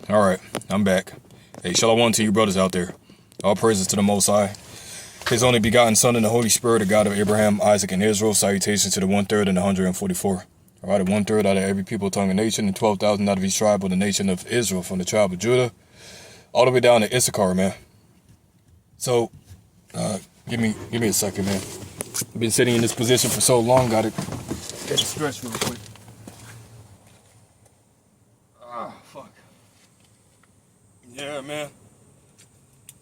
All right, I'm back. Hey, shalom to you brothers out there. All praises to the Most High, His only begotten Son and the Holy Spirit, the God of Abraham, Isaac, and Israel. Salutations to the 1/3 and the 144. All right, 1/3 out of every people, tongue, and nation, and 12,000 out of each tribe of the nation of Israel, from the tribe of Judah, all the way down to Issachar, man. So, give me a second, man. I've been sitting in this position for so long, got to get a stretch real quick. Fuck. Yeah, man.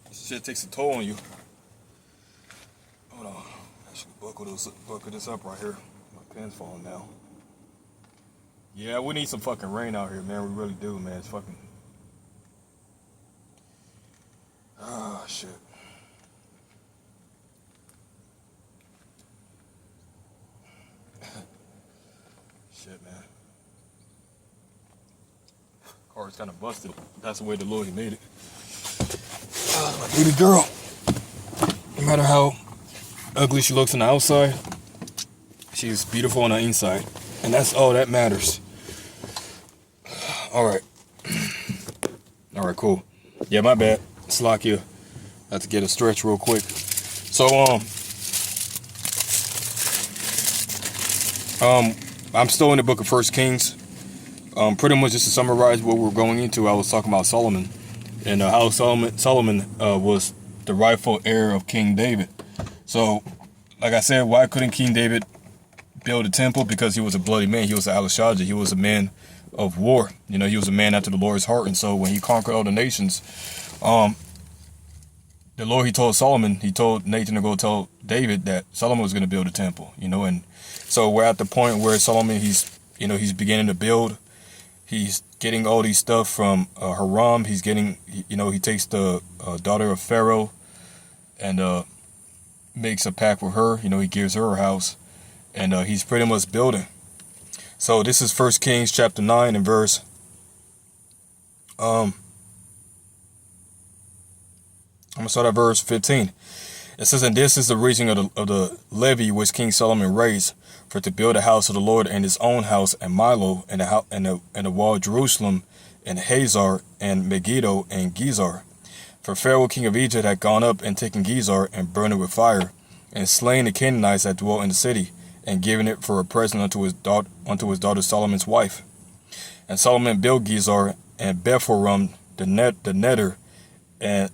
This shit takes a toll on you. Hold on. I should buckle this up right here. My pen's falling down. Yeah, we need some fucking rain out here, man. We really do, man. It's fucking... Ah, shit. Shit, man. Car's kind of busted. That's the way the Lord, He made it. My baby girl. No matter how ugly she looks on the outside, she's beautiful on the inside. And that's all that matters. Alright. Alright, cool. Yeah, my bad. Slack you. Have to get a stretch real quick. So, I'm still in the book of First Kings. Pretty much just to summarize what we're going into, I was talking about Solomon. And how Solomon was the rightful heir of King David. So, like I said, why couldn't King David build a temple? Because he was a bloody man. He was an Alishaja. He was a man of war. You know, he was a man after the Lord's heart. And so when he conquered all the nations, the Lord, He told Solomon, He told Nathan to go tell David that Solomon was going to build a temple. You know, and so we're at the point where Solomon, he's beginning to build. He's getting all these stuff from Hiram. He's getting, he takes the daughter of Pharaoh and makes a pact with her. He gives her house, and he's pretty much building. So this is First Kings chapter 9 and verse. I'm gonna start at verse 15. It says, "And this is the reason of the levy which King Solomon raised, for to build a house of the Lord, and his own house, and Milo, and the wall of Jerusalem, and Hazar, and Megiddo, and Gezer. For Pharaoh king of Egypt had gone up and taken Gezer, and burned it with fire, and slain the Canaanites that dwelt in the city, and given it for a present unto his daughter Solomon's wife. And Solomon built Gezer, and Bethhoron, the Netter, and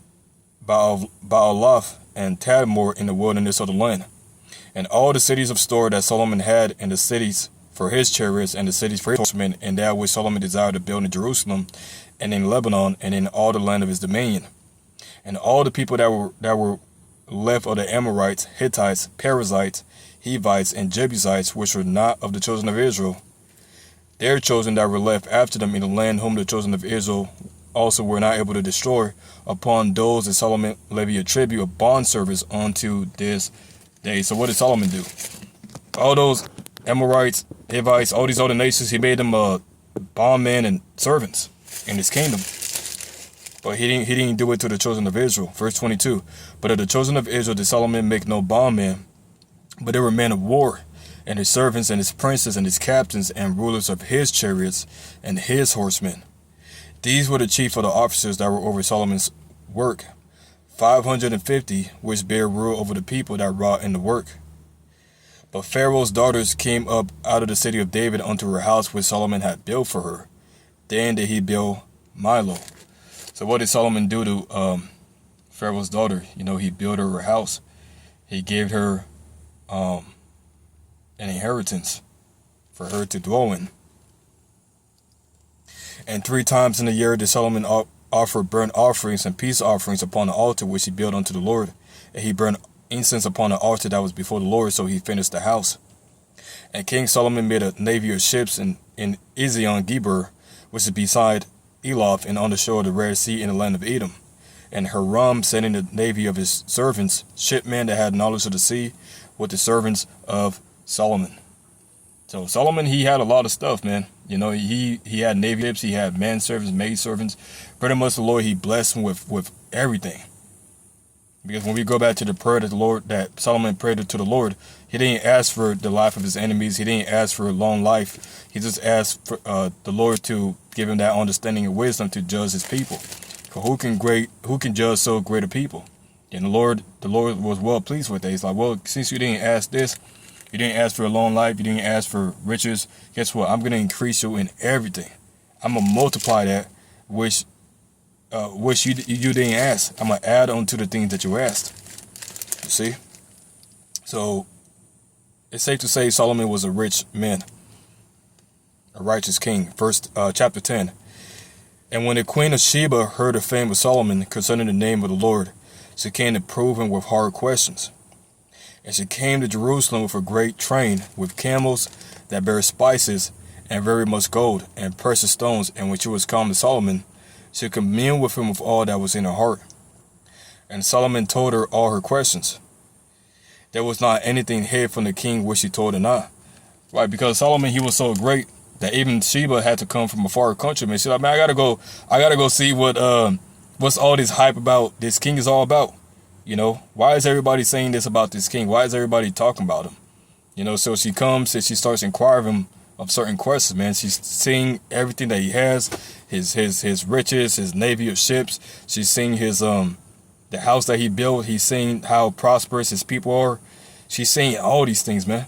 Baalath, and Tadmor in the wilderness of the land. And all the cities of store that Solomon had, and the cities for his chariots, and the cities for his horsemen, and that which Solomon desired to build in Jerusalem, and in Lebanon, and in all the land of his dominion. And all the people that were left of the Amorites, Hittites, Perizzites, Hivites, and Jebusites, which were not of the children of Israel, their children that were left after them in the land whom the children of Israel also were not able to destroy, upon those that Solomon levied a tribute of bond service unto this day." So what did Solomon do? All those Amorites, Hivites, all these other nations, he made them bondmen and servants in his kingdom. But he didn't do it to the children of Israel. Verse 22. "But of the children of Israel did Solomon make no bondmen, but they were men of war, and his servants, and his princes, and his captains, and rulers of his chariots, and his horsemen. These were the chief of the officers that were over Solomon's work, 550, which bare rule over the people that wrought in the work. But Pharaoh's daughters came up out of the city of David unto her house which Solomon had built for her. Then did he build Milo." So what did Solomon do to Pharaoh's daughter? He built her house. He gave her an inheritance for her to dwell in. And 3 times in a year did Solomon offer burnt offerings and peace offerings upon the altar which he built unto the Lord. And he burned incense upon the altar that was before the Lord, so he finished the house. And King Solomon made a navy of ships in Ezion Geber, which is beside Eloth, and on the shore of the Red Sea in the land of Edom. And Hiram sent in the navy of his servants, shipmen that had knowledge of the sea, with the servants of Solomon." So Solomon, he had a lot of stuff, man. He had navy ships, he had manservants, maidservants. Pretty much the Lord, He blessed him with everything. Because when we go back to the prayer that Solomon prayed to the Lord, he didn't ask for the life of his enemies. He didn't ask for a long life. He just asked for the Lord to give him that understanding and wisdom to judge his people. For who can judge so great a people? And the Lord was well pleased with that. He's like, well, since you didn't ask this, you didn't ask for a long life, you didn't ask for riches, guess what? I'm gonna increase you in everything. I'm gonna multiply that, which you didn't ask. I'm gonna add on to the things that you asked. You see? So it's safe to say Solomon was a rich man, a righteous king. First chapter 10. And when the queen of Sheba heard the fame of Solomon concerning the name of the Lord, she came to prove him with hard questions. And she came to Jerusalem with a great train, with camels that bare spices, and very much gold, and precious stones. And when she was come to Solomon, she communed with him with all that was in her heart. And Solomon told her all her questions. There was not anything hid from the king which she told her not. Right, because Solomon, he was so great that even Sheba had to come from a far country. Man, she's like, man, I gotta go see what's all this hype about this king is all about. You know, why is everybody saying this about this king? Why is everybody talking about him? You know, so she comes and she starts inquiring him of certain questions, man. She's seeing everything that he has, his riches, his navy of ships. She's seeing his the house that he built. He's seeing how prosperous his people are. She's seeing all these things, man.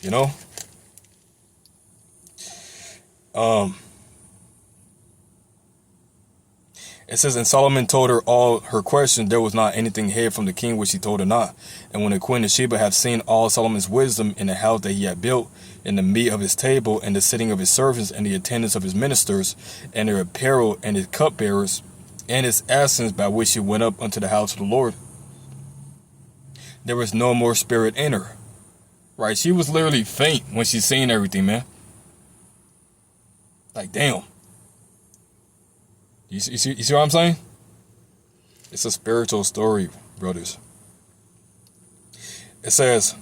You know? It says, and Solomon told her all her questions. There was not anything hid from the king which he told her not. And when the queen of Sheba had seen all Solomon's wisdom in the house that he had built, in the meat of his table, and the sitting of his servants, and the attendance of his ministers, and their apparel, and his cupbearers, and his asses by which he went up unto the house of the Lord, there was no more spirit in her. Right? She was literally faint when she seen everything, man. Like, damn. You see what I'm saying? It's a spiritual story, brothers. It says,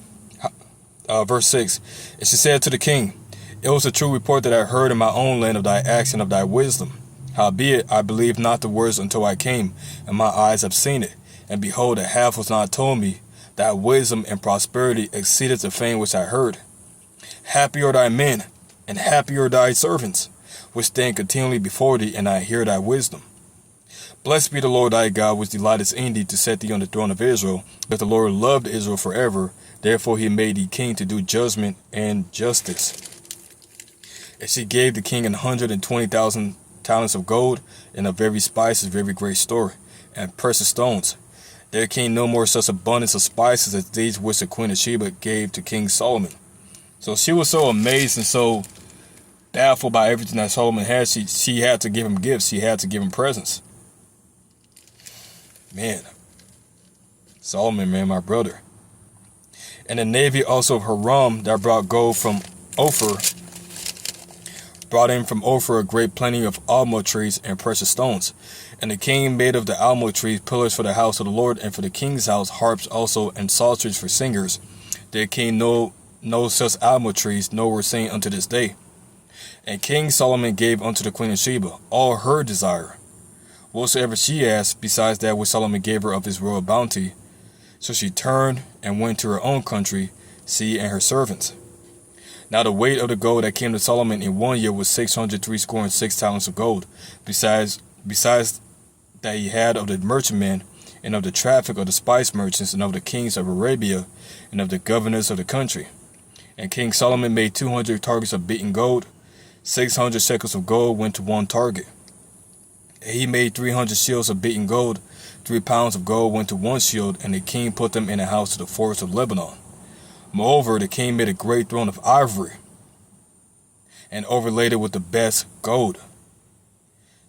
verse 6, and she said to the king, it was a true report that I heard in my own land of thy acts and of thy wisdom. Howbeit, I believed not the words until I came, and my eyes have seen it. And behold, a half was not told me, thy wisdom and prosperity exceeded the fame which I heard. Happy are thy men, and happy are thy servants, which stand continually before thee, and I hear thy wisdom. Blessed be the Lord thy God, which delighteth in thee to set thee on the throne of Israel. But the Lord loved Israel forever, therefore he made thee king to do judgment and justice. And she gave the king 120,000 talents of gold, and of every spices very great store, and precious stones. There came no more such abundance of spices as these which the queen of Sheba gave to King Solomon. So she was so amazed and so baffled by everything that Solomon had. She had to give him gifts. She had to give him presents. Man, Solomon, man, my brother. And the navy also of Hiram that brought gold from Ophir, brought in from Ophir a great plenty of almond trees and precious stones. And the king made of the almond trees pillars for the house of the Lord, and for the king's house harps also and psalteries for singers. There came no such almond trees, nor were seen unto this day. And King Solomon gave unto the queen of Sheba all her desire, whatsoever she asked, besides that which Solomon gave her of his royal bounty. So she turned and went to her own country, she and her servants. Now the weight of the gold that came to Solomon in 1 year was 666 talents of gold, besides that he had of the merchantmen, and of the traffic of the spice merchants, and of the kings of Arabia, and of the governors of the country. And King Solomon made 200 targets of beaten gold. 600 shekels of gold went to one target. And he made 300 shields of beaten gold. 3 pounds of gold went to one shield, and the king put them in the house of the forest of Lebanon. Moreover, the king made a great throne of ivory, and overlaid it with the best gold.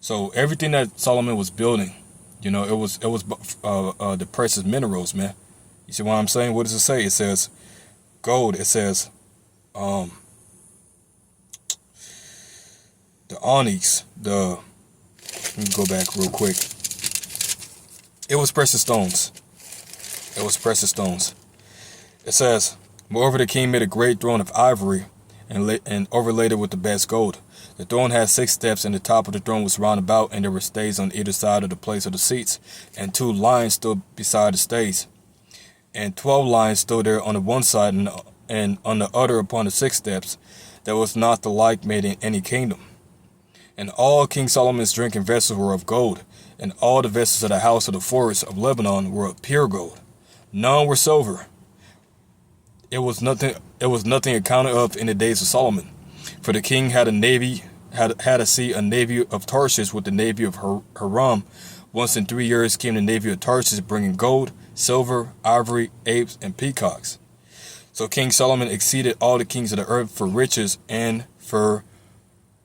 So everything that Solomon was building, you know, it was the precious minerals, man. You see what I'm saying? What does it say? It says gold. It says the onyx. Let me go back real quick. It was precious stones. It was precious stones. It says, moreover, the king made a great throne of ivory, and overlaid it with the best gold. The throne had 6 steps, and the top of the throne was round about, and there were stays on either side of the place of the seats, and 2 lions stood beside the stays, and 12 lions stood there on the one side, and on the other upon the 6 steps. There was not the like made in any kingdom. And all King Solomon's drinking vessels were of gold, and all the vessels of the house of the forest of Lebanon were of pure gold. None were silver. It was nothing accounted of in the days of Solomon. For the king had a navy, had to see a navy of Tarshish with the navy of Hiram. Once in 3 years came the navy of Tarshish, bringing gold, silver, ivory, apes, and peacocks. So King Solomon exceeded all the kings of the earth for riches and for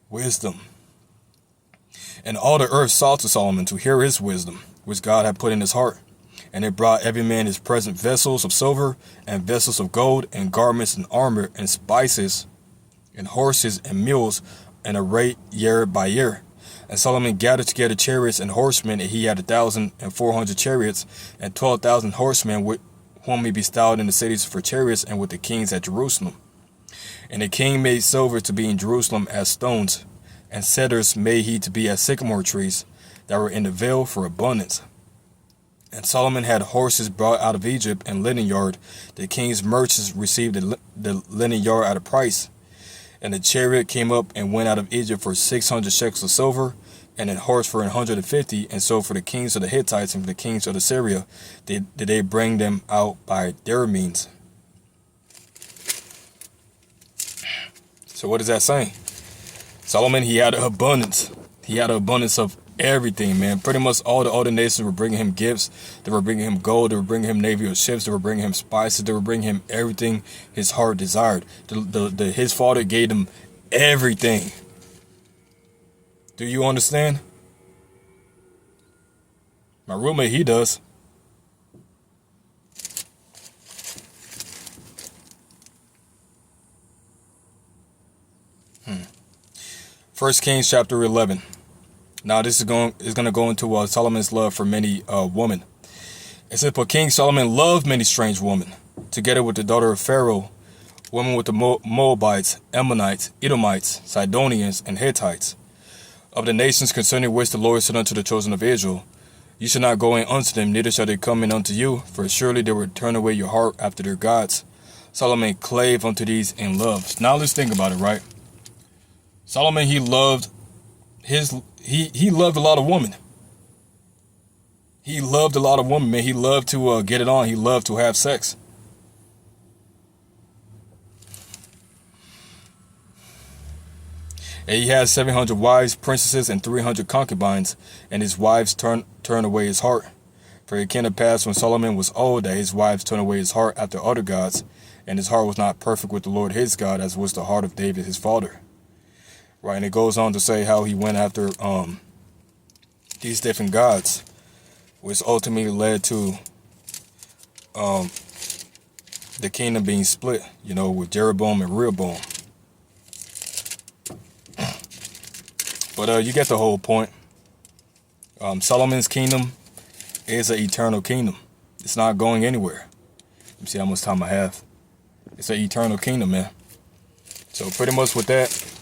wisdom. And all the earth sought to Solomon to hear his wisdom, which God had put in his heart. And it brought every man his present vessels of silver, and vessels of gold, and garments, and armor, and spices, and horses, and mules, and a rate year by year. And Solomon gathered together chariots and horsemen, and he had 1,400 chariots, and 12,000 horsemen, with whom he bestowed in the cities for chariots, and with the kings at Jerusalem. And the king made silver to be in Jerusalem as stones, and cedars made he to be as sycamore trees that were in the vale for abundance. And Solomon had horses brought out of Egypt and linen yard. The king's merchants received the linen yard at a price. And the chariot came up and went out of Egypt for 600 shekels of silver, and an horse for 150. And so for the kings of the Hittites and for the kings of Assyria did they bring them out by their means. So what is that saying? Solomon, he had abundance. He had an abundance of everything, man. Pretty much all the other nations were bringing him gifts. They were bringing him gold. They were bringing him navy of ships. They were bringing him spices. They were bringing him everything his heart desired. His father gave him everything. Do you understand? My roommate, he does. First Kings chapter 11. Now this is going to go into Solomon's love for many women. It says, but King Solomon loved many strange women, together with the daughter of Pharaoh, women with the Moabites, Ammonites, Edomites, Sidonians, and Hittites, of the nations concerning which the Lord said unto the children of Israel, you shall not go in unto them, neither shall they come in unto you, for surely they will turn away your heart after their gods. Solomon clave unto these in love. Now let's think about it, right? Solomon, he loved he loved a lot of women. He loved a lot of women, man. He loved to get it on. He loved to have sex. And he had 700 wives, princesses, and 300 concubines, and his wives turned away his heart. For it came to pass when Solomon was old that his wives turned away his heart after other gods, and his heart was not perfect with the Lord his God, as was the heart of David his father. Right, and it goes on to say how he went after these different gods, which ultimately led to the kingdom being split, with Jeroboam and Rehoboam. But you get the whole point. Solomon's kingdom is an eternal kingdom. It's not going anywhere. Let me see how much time I have. It's an eternal kingdom, man. So pretty much with that,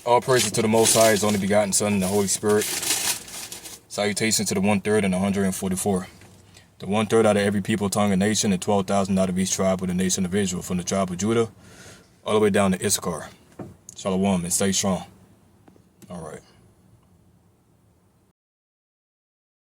all praises to the Most High, His only begotten Son, and the Holy Spirit. Salutations to the 1/3 and the 144. The 1/3 out of every people, tongue, and nation, and 12,000 out of each tribe of the nation of Israel, from the tribe of Judah all the way down to Issachar. Shalom, and stay strong. All right.